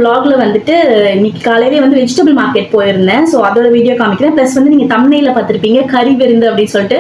vlogல வந்துட்டு இன்னைக்கு காலையிலே வந்து வெஜிடபிள் மார்க்கெட் போயிருந்தேன். ஸோ அதோட வீடியோ காமிக்கிறேன். ப்ளஸ் வந்து நீங்க தம்ப்நெயில்ல பார்த்திருப்பீங்க கறி விருந்து அப்படின்னு சொல்லிட்டு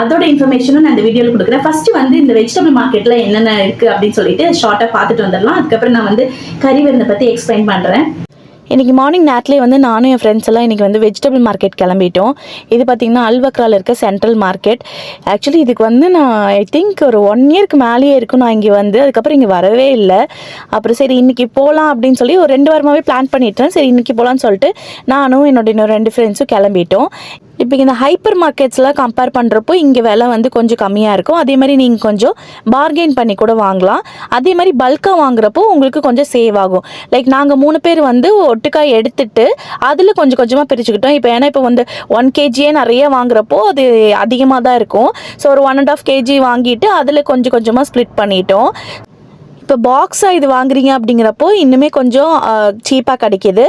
அதோட இன்ஃபர்மேஷனும் நான் இந்த வீடியோல கொடுக்குறேன். ஃபர்ஸ்ட் வந்து இந்த வெஜிடபிள் மார்க்கெட்ல என்னென்ன இருக்கு அப்படின்னு சொல்லிட்டு ஷார்ட்டா பார்த்துட்டு வந்துடலாம். அதுக்கப்புறம் நான் வந்து கறி விருந்தை பத்தி எக்ஸ்பிளைன் பண்றேன். இன்றைக்கி மார்னிங் நேரத்துலேயே வந்து நானும் என் ஃப்ரெண்ட்ஸ் எல்லாம் இன்றைக்கி வந்து வெஜிடபிள் மார்க்கெட் கிளம்பிட்டோம். இது பார்த்திங்கன்னா அல்வக்ராவில் இருக்க சென்ட்ரல் மார்க்கெட். ஆக்சுவலி இதுக்கு வந்து நான் ஐ திங்க் ஒரு 1 இயர்க்கு மேலேயே இருக்கும் நான் இங்கே வந்து. அதுக்கப்புறம் இங்கே வரவே இல்லை. அப்புறம் சரி இன்றைக்கி போகலாம் அப்படின்னு சொல்லி ஒரு 2 வாரமாகவே பிளான் பண்ணிட்டேன். சரி இன்றைக்கி போகலான்னு சொல்லிட்டு நானும் என்னோட இன்னொரு 2 ஃப்ரெண்ட்ஸும் கிளம்பிட்டோம். இப்போ இந்த ஹைப்பர் மார்க்கெட்ஸ்லாம் கம்பேர் பண்ணுறப்போ இங்கே விலை வந்து கொஞ்சம் கம்மியாக இருக்கும். அதே மாதிரி நீங்கள் கொஞ்சம் பார்கெயின் பண்ணி கூட வாங்கலாம். அதே மாதிரி பல்காக வாங்குறப்போ உங்களுக்கு கொஞ்சம் சேவ் ஆகும். லைக் நாங்கள் 3 பேர் வந்து ஒட்டுக்காய் எடுத்துட்டு அதில் கொஞ்சம் கொஞ்சமாக பிரிச்சுக்கிட்டோம். இப்போ ஏன்னா இப்போ வந்து 1 kg நிறைய வாங்குறப்போ அது அதிகமாக தான் இருக்கும். ஸோ ஒரு 1.5 kg வாங்கிட்டு அதில் கொஞ்சம் கொஞ்சமாக ஸ்ப்ளிட் பண்ணிட்டோம். இப்போ பாக்ஸாக இது வாங்குறீங்க அப்படிங்கிறப்போ இன்னுமே கொஞ்சம் சீப்பாக கிடைக்கிது.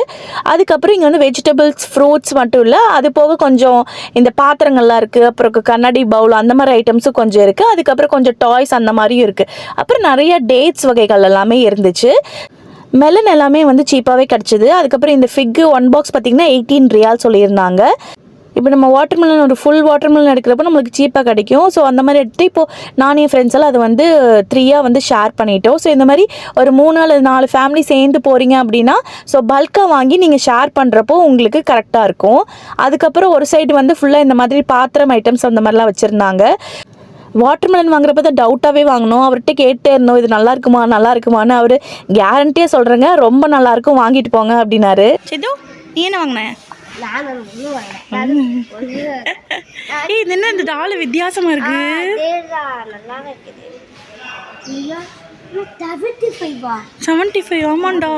அதுக்கப்புறம் இங்கே வந்து வெஜிடபிள்ஸ் ஃப்ரூட்ஸ் மட்டும் இல்லை, அது போக கொஞ்சம் இந்த பாத்திரங்கள்லாம் இருக்குது. அப்புறம் கண்ணாடி பவுல் அந்த மாதிரி ஐட்டம்ஸும் கொஞ்சம் இருக்குது. அதுக்கப்புறம் கொஞ்சம் டாய்ஸ் அந்த மாதிரியும் இருக்குது. அப்புறம் நிறைய டேட்ஸ் வகைகள் எல்லாமே இருந்துச்சு. மெலன் எல்லாமே வந்து சீப்பாகவே கிடச்சிது. அதுக்கப்புறம் இந்த ஃபிக்கு 1 பாக்ஸ் பார்த்திங்கன்னா 18 ரியால் சொல்லியிருந்தாங்க. இப்போ நம்ம வாட்டர்மெலன் ஒரு ஃபுல் வாட்டர்மெலன் எடுக்கிறப்போ நம்மளுக்கு சீப்பாக கிடைக்கும். ஸோ அந்த மாதிரி எடுத்து இப்போது நானும் என் ஃப்ரெண்ட்ஸ் எல்லாம் அதை வந்து 3ஆக வந்து ஷேர் பண்ணிட்டோம். ஸோ இந்த மாதிரி ஒரு 3 அல்லது 4 ஃபேமிலி சேர்ந்து போகிறீங்க அப்படின்னா ஸோ பல்காக வாங்கி நீங்கள் ஷேர் பண்ணுறப்போ உங்களுக்கு கரெக்டாக இருக்கும். அதுக்கப்புறம் ஒரு சைடு வந்து ஃபுல்லாக இந்த மாதிரி பாத்திரம் ஐட்டம்ஸ் அந்த மாதிரிலாம் வச்சுருந்தாங்க. வாட்டர்மெலன் வாங்குறப்ப தான் டவுட்டாகவே வாங்கினோம். அவர்கிட்ட கேட்டே இருந்தோம் இது நல்லா இருக்குமான்னு. அவர் கேரண்டியாக சொல்கிறேங்க ரொம்ப நல்லாயிருக்கும் வாங்கிட்டு போங்க அப்படின்னாரு. சிது நீ என்ன வாங்கினேன்? இது என்ன இந்த டால் வித்தியாசமா இருக்கு? 75 ஆமாண்டா.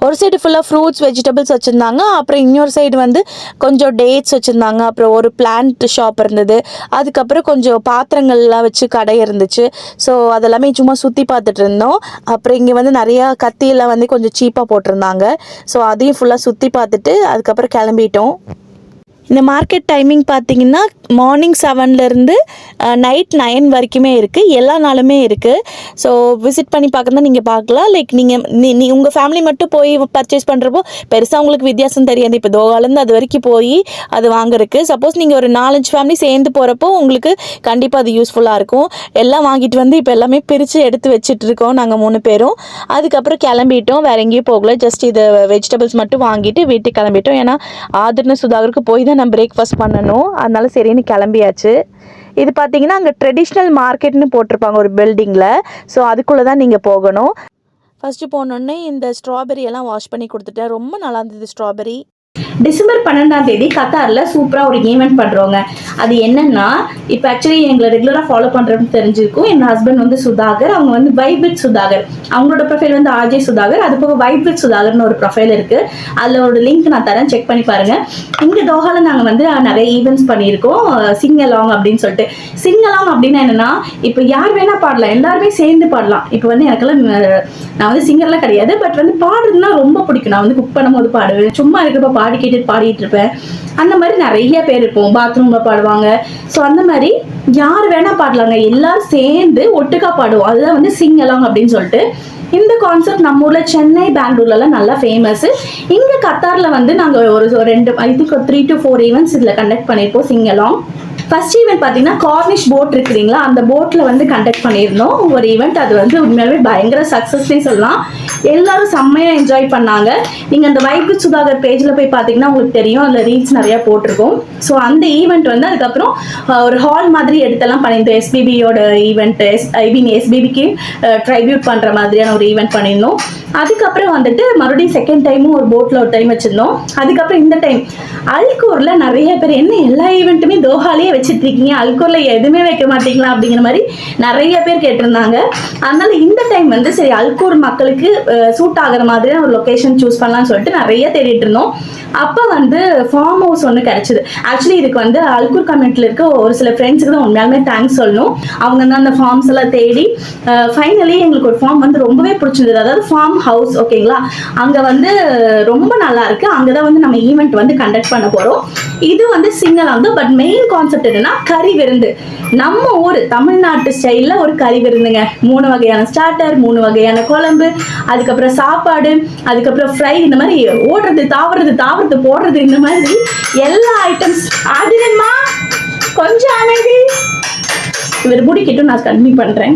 ஒரு சைடு ஃபுல்லாக ஃப்ரூட்ஸ் வெஜிடபிள்ஸ் வச்சுருந்தாங்க. அப்புறம் இன்னொரு சைடு வந்து கொஞ்சம் டேட்ஸ் வச்சுருந்தாங்க. அப்புறம் ஒரு பிளான்ட் ஷாப் இருந்தது. அதுக்கப்புறம் கொஞ்சம் பாத்திரங்கள்லாம் வச்சு கடை இருந்துச்சு. ஸோ அதெல்லாமே சும்மா சுற்றி பார்த்துட்டு இருந்தோம். அப்புறம் இங்கே வந்து நிறையா கத்தியெல்லாம் வந்து கொஞ்சம் சீப்பாக போட்டிருந்தாங்க. ஸோ அதையும் ஃபுல்லாக சுற்றி பார்த்துட்டு அதுக்கப்புறம் கிளம்பிட்டோம். இந்த மார்க்கெட் டைமிங் பார்த்திங்கன்னா மார்னிங் 7லேருந்து நைட் 9 வரைக்குமே இருக்குது. எல்லா நாளுமே இருக்குது. ஸோ விசிட் பண்ணி பார்க்க தான் நீங்கள் பார்க்கலாம். லைக் நீங்கள் உங்கள் ஃபேமிலி மட்டும் போய் பர்ச்சேஸ் பண்ணுறப்போ பெருசாக உங்களுக்கு வித்தியாசம் தெரியாது. இப்போ தோகாலேருந்து அது வரைக்கும் போய் அது வாங்குறதுக்கு சப்போஸ் நீங்கள் ஒரு 4-5 ஃபேமிலி சேர்ந்து போகிறப்போ உங்களுக்கு கண்டிப்பாக அது யூஸ்ஃபுல்லாக இருக்கும். எல்லாம் வாங்கிட்டு வந்து இப்போ எல்லாமே பிரித்து எடுத்து வச்சுட்டு இருக்கோம் நாங்கள் 3 பேரும். அதுக்கப்புறம் கிளம்பிட்டோம். வேறு எங்கேயும் போகல. ஜஸ்ட் இது வெஜிடபிள்ஸ் மட்டும் வாங்கிட்டு வீட்டுக்கு கிளம்பிட்டோம். ஏன்னா ஆதர்னு சுதாகருக்கு போய் தான் நம்ம பிரேக்ஃபாஸ்ட் பண்ணணும். அதனால சரின்னு கிளம்பியாச்சு. இது பார்த்தீங்கன்னா அங்கே ட்ரெடிஷ்னல் மார்க்கெட்னு போட்டிருப்பாங்க ஒரு பில்டிங்கில். ஸோ அதுக்குள்ளே தான் நீங்கள் போகணும். ஃபஸ்ட்டு போனோடனே இந்த ஸ்ட்ராபெரி எல்லாம் வாஷ் பண்ணி கொடுத்துட்டேன். ரொம்ப நல்லா இருந்தது ஸ்ட்ராபெரி. டிசம்பர் 12ஆம் தேதி கத்தாரில் சூப்பராக ஒரு ஈவெண்ட் பண்ணுறோங்க. அது என்னன்னா இப்போ ஆக்சுவலி எங்களை ரெகுலராக ஃபாலோ பண்ணுறதுன்னு தெரிஞ்சிருக்கும். என் ஹஸ்பண்ட் வந்து சுதாகர், அவங்க வந்து வைப் வித் சுதாகர், அவங்களோட ப்ரொஃபைல் வந்து ஆர்ஜே சுதாகர். அது போக வைப் வித் சுதாகர்னு ஒரு ப்ரொஃபைல் இருக்குது. அதில் ஒரு லிங்க் நான் தரேன், செக் பண்ணி பாருங்கள். இங்கே தோஹாவில் நாங்கள் வந்து நிறைய ஈவெண்ட்ஸ் பண்ணியிருக்கோம். சிங் அலாங் அப்படின்னு சொல்லிட்டு. சிங் அலாங் அப்படின்னா என்னென்னா இப்போ யார் வேணால் பாடலாம், எல்லாருமே சேர்ந்து பாடலாம். இப்போ வந்து எனக்கெல்லாம் நான் வந்து சிங்கர்லாம் கிடையாது, பட் வந்து பாடுறதுனா ரொம்ப பிடிக்கும். நான் வந்து குக் பண்ணும்போது பாடுவேன், சும்மா இருக்கிறப்ப பாடிட்டு இருப்பேன். அந்த மாதிரி நிறைய பேர் இருப்போம். பாத்ரூம்ல பாடுவாங்க. ஸோ அந்த மாதிரி யார் வேணா பாடலாங்க, எல்லாரும் சேர்ந்து ஒட்டுக்கா பாடுவோம். அதுதான் வந்து சிங் அலாங் அப்படின்னு சொல்லிட்டு. இந்த கான்செப்ட் நம்ம ஊர்ல சென்னை, பெங்களூர்லாம் நல்லா ஃபேமஸ். இங்க கத்தார்ல வந்து நாங்கள் ஒரு 2 ஐ திங்க் 3 to 4 ஈவெண்ட்ஸ் இதில் கண்டக்ட் பண்ணியிருப்போம் சிங் அலாங். ஃபர்ஸ்ட் ஈவெண்ட் பார்த்தீங்கன்னா கார்னிஷ் போட் இருக்குறீங்களா, அந்த போட்டில் வந்து கண்டக்ட் பண்ணியிருந்தோம் ஒரு ஈவெண்ட். அது வந்து உண்மையாகவே பயங்கர சக்ஸஸ்னே சொல்லலாம். எல்லாரும் செம்மையாக என்ஜாய் பண்ணாங்க. நீங்கள் அந்த வைப் வித் சுதாகர் பேஜில் போய் பார்த்தீங்கன்னா உங்களுக்கு தெரியும், அதில் ரீல்ஸ் நிறையா போட்டிருக்கோம். ஸோ அந்த ஈவெண்ட் வந்து அதுக்கப்புறம் ஒரு ஹால் மாதிரி எடுத்தெல்லாம் பண்ணியிருந்தோம். எஸ்பிபியோட ஈவெண்ட், எஸ்பிபிக்கு ட்ரைபியூட் பண்ணுற மாதிரியான ஒரு ஈவெண்ட் பண்ணியிருந்தோம். அதுக்கப்புறம் வந்துட்டு மறுபடியும் செகண்ட் டைமும் ஒரு போட்டில் ஒரு டைம் வச்சுருந்தோம். அதுக்கப்புறம் இந்த டைம் அல்கூரில் நிறைய பேர் என்ன எல்லா ஈவெண்ட்டுமே தோஹாலேயே வச்சுட்டு இருக்கீங்க, அல்கூரில் எதுவுமே வைக்க மாட்டீங்களா அப்படிங்கிற மாதிரி நிறைய பேர் கேட்டிருந்தாங்க. அதனால இந்த டைம் வந்து சரி அல்கூர் மக்களுக்கு சூட் ஆகிற மாதிரியான ஒரு லொக்கேஷன் சூஸ் பண்ணலாம்னு சொல்லிட்டு நிறைய தேடிட்டு இருந்தோம். அப்போ வந்து ஃபார்ம் ஹவுஸ் ஒன்று கிடச்சிது. ஆக்சுவலி இதுக்கு வந்து அல்கூர் கம்யூனிட்டியில் இருக்க ஒரு சில ஃப்ரெண்ட்ஸுக்கு தான் உண்மையாலுமே தேங்க்ஸ் சொல்லணும். அவங்க வந்து அந்த ஃபார்ம்ஸ் எல்லாம் தேடி ஃபைனலி எங்களுக்கு ஒரு ஃபார்ம் வந்து ரொம்பவே பிடிச்சிருந்தது. அதாவது ஃபார்ம் ஹவுஸ், ஓகேங்களா, அங்கே வந்து ரொம்ப நல்லா இருக்கு. அங்கே தான் வந்து நம்ம ஈவெண்ட் வந்து கண்டக்ட் பண்ண போகிறோம். இது வந்து சிங்கலாங் தான். பட் மெயின் கான்செப்ட் என்னன்னா கறி விருந்து. நம்ம ஊர் தமிழ்நாட்டு ஸ்டைல்ல ஒரு கறி விருந்துங்க. 3 வகையான ஸ்டார்டர், 3 வகையான குழம்பு, அதுக்கப்புறம் சாப்பாடு, அதுக்கப்புறம் ஃப்ரை, இந்த மாதிரி ஓடுறது தாவறது போடுறது, இந்த மாதிரி எல்லா ஐட்டம்ஸ். அதுமா கொஞ்சம் அமைதி, இவர் முடிக்கிட்டும் நான் கண்டினியூ பண்றேன்.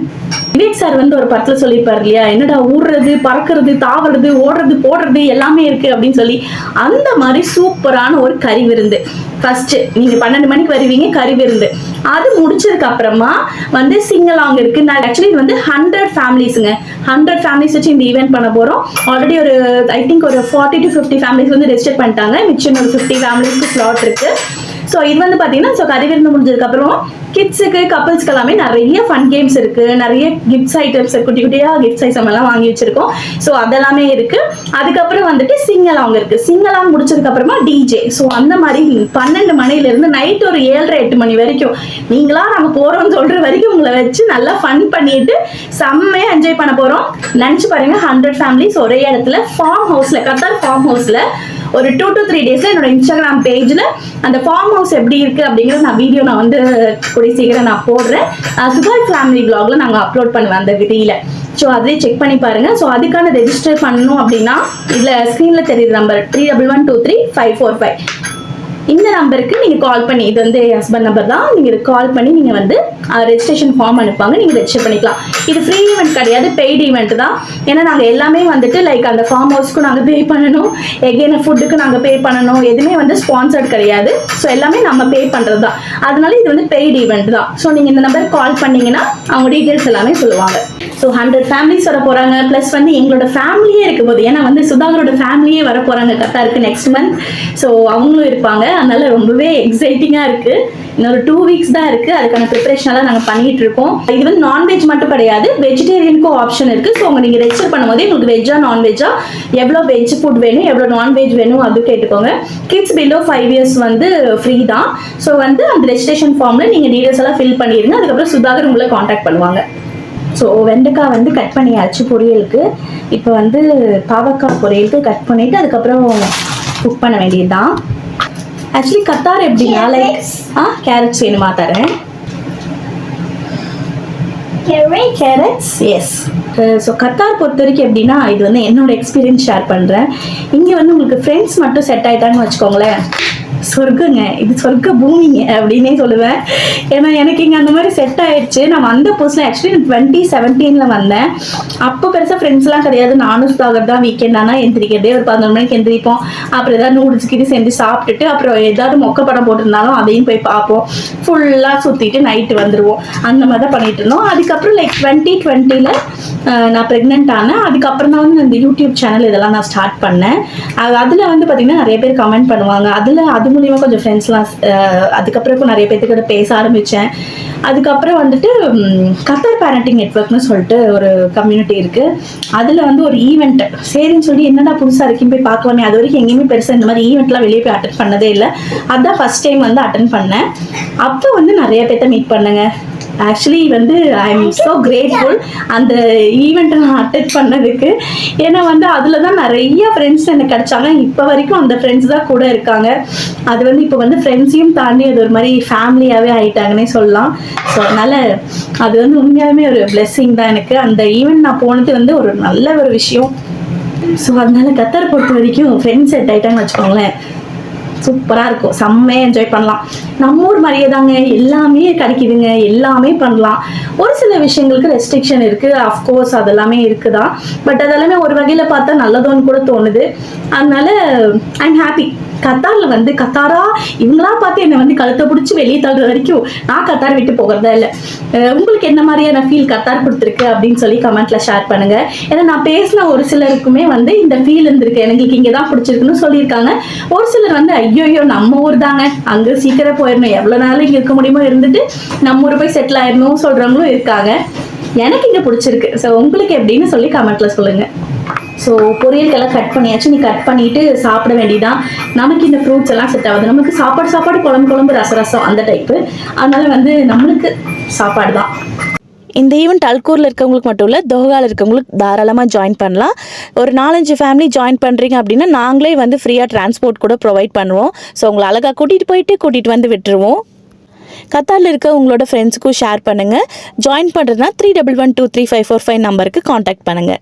விவேக் சார் வந்து ஒரு படத்துல சொல்லியிருப்பாரு இல்லையா, என்னடா ஊடுறது பறக்கிறது தாவறது ஓடுறது போடுறது எல்லாமே இருக்கு அப்படின்னு சொல்லி. அந்த மாதிரி சூப்பரான ஒரு கறி விருந்து. ஃபர்ஸ்ட் நீங்க 12 மணிக்கு வருவீங்க, கறி விருந்து. அது முடிச்சதுக்கு அப்புறமா வந்து சிங்கலாங் இருக்கு. நான் ஆக்சுவலி இது வந்து 100 ஃபேமிலிஸ்ங்க. 100 ஃபேமிலிஸ் வச்சு இந்த ஈவெண்ட் பண்ண போறோம். ஆல்ரெடி ஒரு ஐ திங்க் ஒரு 40 to 50 ஃபேமிலிஸ் வந்து ரெஜிஸ்டர் பண்ணிட்டாங்க. மிச்சம் ஒரு 50 ஃபேமிலிஸ்க்கு ஸ்லாட் இருக்கு. ஸோ இது வந்து பார்த்தீங்கன்னா கறி விருந்து முடிஞ்சதுக்கு அப்புறம் கிட்ஸுக்கு கப்பிள்ஸ்க்கு எல்லாமே நிறைய ஃபன் கேம்ஸ் இருக்கு, நிறைய கிஃப்ட்ஸ் ஐட்டம்ஸ், குட்டி குட்டியா கிஃப்ட்ஸ் ஐட்டம் எல்லாம் வாங்கி வச்சிருக்கோம். ஸோ அதெல்லாமே இருக்கு. அதுக்கப்புறம் வந்துட்டு சிங்கலாங் இருக்கு. சிங்கலாங் முடிச்சதுக்கு அப்புறமா டிஜே. ஸோ அந்த மாதிரி 12 மணில இருந்து நைட் ஒரு 7:30-8 மணி வரைக்கும் நீங்களா நாங்க போறோம்னு சொல்ற வரைக்கும் உங்களை வச்சு நல்லா ஃபன் பண்ணிட்டு செம்மையா என்ஜாய் பண்ண போறோம். நினைச்சு பாருங்க, 100 ஃபேமிலிஸ் ஒரே இடத்துல ஃபார்ம் ஹவுஸ்ல, கத்தார் ஃபார்ம் ஹவுஸ்ல ஒரு 2 to 3 டேஸ்ல என்னோட இன்ஸ்டாகிராம் பேஜ்ல அந்த ஃபார்ம் ஹவுஸ் எப்படி இருக்கு அப்படிங்கிற நான் வீடியோ நான் வந்து கூடிய சீக்கிரம் நான் போடுறேன். சுபாய் ஃபேமிலி vlogல நாங்க அப்லோட் பண்ணுவேன் அந்த வீடியோல. ஸோ அதே செக் பண்ணி பாருங்க. ஸோ அதுக்கான ரெஜிஸ்டர் பண்ணணும் அப்படின்னா இதுல ஸ்கிரீன்ல தெரியுற நம்பர் 31123545 இந்த நம்பருக்கு நீங்க கால் பண்ணி, இது வந்து ஹஸ்பண்ட் நம்பர் தான், நீங்க கால் பண்ணி நீங்க வந்து ரெஜிஸ்ட்ரேஷன் ஃபார்ம் அனுப்பாங்க, நீங்க ரெஜிஸ்டர் பண்ணிக்கலாம். இது ஃப்ரீ ஈவெண்ட் கிடையாது, பெய்டு ஈவெண்ட் தான். ஏன்னா நாங்க எல்லாமே வந்துட்டு லைக் அந்த ஃபார்ம் ஹவுஸ்க்கு நாங்க பே பண்ணணும், எகைன் ஃபுட்டுக்கு நாங்க பே பண்ணணும், எதுவுமே வந்து ஸ்பான்சர்ட் கிடையாது. ஸோ எல்லாமே நம்ம பே பண்றது தான். அதனால இது வந்து பெய்டு ஈவெண்ட் தான். ஸோ நீங்க இந்த நம்பருக்கு கால் பண்ணீங்கன்னா அவங்க டீட்டெயில்ஸ் எல்லாமே சொல்லுவாங்க. ஸோ 100 ஃபேமிலிஸ் வர போறாங்க. பிளஸ் வந்து எங்களோட ஃபேமிலியே இருக்கும் போது, ஏன்னா வந்து சுதாகரோட ஃபேமிலியே வர போறாங்க கத்தாருக்கு நெக்ஸ்ட் மந்த். ஸோ அவங்களும் இருப்பாங்க. அதனால ரொம்பவே எக்ஸைட்டிங்கா இருக்கு. இன்னொரு 2 வீக்ஸ் தான் இருக்கு. அதுக்கான ப்ரிப்பரேஷன் எல்லாம் நாங்க பண்ணிட்டு இருக்கோம். இது வந்து நான்வெஜ் மட்டும் கிடையாது, வெஜிடேரியனுக்கும் ஆப்ஷன் இருக்கு. ஸோ நீங்க ரெஜிஸ்டர் பண்ணும்போது உங்களுக்கு வெஜ்ஜா நான்வெஜ்ஜா, எவ்வளோ வெஜ் ஃபுட் வேணும், எவ்வளோ நான்வெஜ் வேணும் அது கேட்டுக்கோங்க. கிட்ஸ் பிலோ 5 years வந்து ஃப்ரீ தான். ஸோ வந்து அந்த ரெஜிஸ்ட்ரேஷன் ஃபார்ம்ல நீங்க டீடைல்ஸ் எல்லாம் ஃபில் பண்ணிருங்க. அதுக்கப்புறம் சுதாகர் உங்களை கான்டாக்ட் பண்ணுவாங்க. ஸோ வெண்டைக்காய் வந்து கட் பண்ணியாச்சு பொரியலுக்கு. இப்போ வந்து பாவக்காய் பொரியலுக்கு கட் பண்ணிட்டு அதுக்கப்புறம் குக் பண்ண வேண்டியதுதான். ஆக்சுவலி கத்தார் எப்படின்னா லைக் கேரட்ஸ் வேணுமா தரேன். Carrots S. ஸோ கத்தார் பொறுத்த வரைக்கும் எப்படின்னா, இது வந்து என்னோட எக்ஸ்பீரியன்ஸ் ஷேர் பண்ணுறேன். இங்கே வந்து உங்களுக்கு ஃப்ரெண்ட்ஸ் மட்டும் செட் ஆகிட்டாங்கன்னு வச்சுக்கோங்களேன், சொர்க்கங்க, இது சொர்க்க பூமிங்க அப்படின்னே சொல்லுவேன். ஏன்னா எனக்கு இங்கே அந்த மாதிரி செட் ஆயிடுச்சு. நான் வந்த புதுசில் ஆக்சுவலி 2017 வந்தேன். அப்போ பெருசாக ஃப்ரெண்ட்ஸ்லாம் கிடையாது. நானும் சுதாகர் தான் வீக்கெண்ட் ஆனால் எந்திரிக்கிறதே ஒரு 11 மணிக்கு எந்திரிப்போம். அப்புறம் ஏதாவது நூடுல்ஸ் கிட்ட செஞ்சு சாப்பிட்டுட்டு அப்புறம் ஏதாவது மொக்க படம் போட்டிருந்தாலும் அதையும் போய் பார்ப்போம். ஃபுல்லாக சுற்றிட்டு நைட்டு வந்துடுவோம். அந்த மாதிரி தான் பண்ணிட்டு இருந்தோம். அதுக்கப்புறம் லைக் 2020 நான் ப்ரெக்னென்ட் ஆனேன். அதுக்கப்புறம் தான் வந்து இந்த யூடியூப் சேனல் இதெல்லாம் நான் ஸ்டார்ட் பண்ணேன். அதில் வந்து பார்த்தீங்கன்னா நிறைய பேர் கமெண்ட் பண்ணுவாங்க. அது மூலியமாக கொஞ்சம் ஃப்ரெண்ட்ஸ்லாம் அதுக்கப்புறம் நிறைய பேர்த்துக்கிட்ட பேச ஆரம்பித்தேன். அதுக்கப்புறம் வந்துட்டு கத்தார் பேரண்டிங் நெட்வொர்க்னு சொல்லிட்டு ஒரு கம்யூனிட்டி இருக்குது. அதில் வந்து ஒரு ஈவெண்ட் சரின்னு சொல்லி என்னடா புதுசாக இருக்குன்னு போய் பார்க்கலாமே. அது வரைக்கும் எங்கேயுமே பெருசாக இந்த மாதிரி ஈவெண்ட்லாம் வெளியே போய் அட்டன் பண்ணதே இல்லை. அதுதான் ஃபர்ஸ்ட் டைம் வந்து அட்டன் பண்ணேன். அப்போ வந்து நிறைய பேர்த்த மீட் பண்ணுங்க. ஆக்சுவலி வந்து ஐ எம் ஸோ கிரேட்ஃபுல் அந்த ஈவெண்ட்டை நான் அட்டெண்ட் பண்ணதுக்கு. ஏன்னா வந்து அதில் தான் நிறைய ஃப்ரெண்ட்ஸ் எனக்கு கிடைச்சாங்க. இப்போ வரைக்கும் அந்த ஃப்ரெண்ட்ஸ் தான் கூட இருக்காங்க. அது வந்து இப்போ வந்து ஃப்ரெண்ட்ஸையும் தாண்டி அது ஒரு மாதிரி ஃபேமிலியாகவே ஆகிட்டாங்கன்னே சொல்லலாம். ஸோ அதனால் அது வந்து உண்மையாகவே ஒரு பிளெஸ்ஸிங் தான் எனக்கு. அந்த ஈவெண்ட் நான் போனது வந்து ஒரு நல்ல ஒரு விஷயம். ஸோ அதனால கத்தார் பொறுத்த வரைக்கும் ஃப்ரெண்ட்ஸ் செட் ஆகிட்டாங்கன்னு வச்சுக்கோங்களேன், சூப்பராக இருக்கும், செம்மையாக என்ஜாய் பண்ணலாம். நம்ம ஊர் மாதிரியே தாங்க, எல்லாமே கிடைக்குதுங்க, எல்லாமே பண்ணலாம். ஒரு சில விஷயங்களுக்கு ரெஸ்ட்ரிக்ஷன் இருக்குது, அஃப்கோர்ஸ் அதெல்லாமே இருக்குதான். பட் அதெல்லாமே ஒரு வகையில் பார்த்தா நல்லதோன்னு கூட தோணுது. அதனால ஐ எம் ஹாப்பி. கத்தாரில் வந்து கத்தாரா இவங்களா பார்த்து என்னை வந்து கழுத்தை பிடிச்சி வெளியே தள்ளுற வரைக்கும் நான் கத்தார் விட்டு போகிறதா இல்லை. உங்களுக்கு என்ன மாதிரியான ஃபீல் கத்தார் கொடுத்துருக்கு அப்படின்னு சொல்லி கமெண்ட்ல ஷேர் பண்ணுங்க. ஏன்னா நான் பேசின ஒரு சிலருக்குமே வந்து இந்த ஃபீல் இருந்திருக்கு, எனக்கு இங்கே தான் பிடிச்சிருக்குன்னு சொல்லியிருக்காங்க. ஒரு சிலர் வந்து ஐயோ நம்ம ஊர் தாங்க, அங்கே சீக்கிரம் போயிடணும், எவ்வளோ நாள் இங்கே இருக்க முடியுமோ இருந்துட்டு நம்ம ஊர் போய் செட்டில் ஆயிடணும் சொல்கிறவங்களும் இருக்காங்க. எனக்கு இங்கே பிடிச்சிருக்கு. ஸோ உங்களுக்கு எப்படின்னு சொல்லி கமெண்ட்ல சொல்லுங்க. ஸோ பொரியல்கெல்லாம் கட் பண்ணியாச்சு. நீ கட் பண்ணிட்டு சாப்பிட வேண்டியதான். நமக்கு இந்த ஃப்ரூட்ஸ் எல்லாம் செட் ஆகுது. நமக்கு சாப்பாடு குழம்பு ரசம் அந்த டைப்பு. அதனால வந்து நம்மளுக்கு சாப்பாடு தான். இந்த ஈவெண்ட் அல்கூரில் இருக்கவங்களுக்கு மட்டும் இல்லை, தோஹாவில் இருக்கவங்களுக்கு தாராளமாக ஜாயின் பண்ணலாம். ஒரு 4-5 ஃபேமிலி ஜாயின் பண்ணுறீங்க அப்படின்னா நாங்களே வந்து ஃப்ரீயாக டிரான்ஸ்போர்ட் கூட ப்ரொவைட் பண்ணுவோம். ஸோ உங்களை அழகாக கூட்டிகிட்டு வந்து விட்டுருவோம். கத்தாரில் இருக்க உங்களோட ஃப்ரெண்ட்ஸுக்கும் ஷேர் பண்ணுங்கள். ஜாயின் பண்ணுறதுனா 31123545 நம்பருக்கு காண்டாக்ட் பண்ணுங்கள்.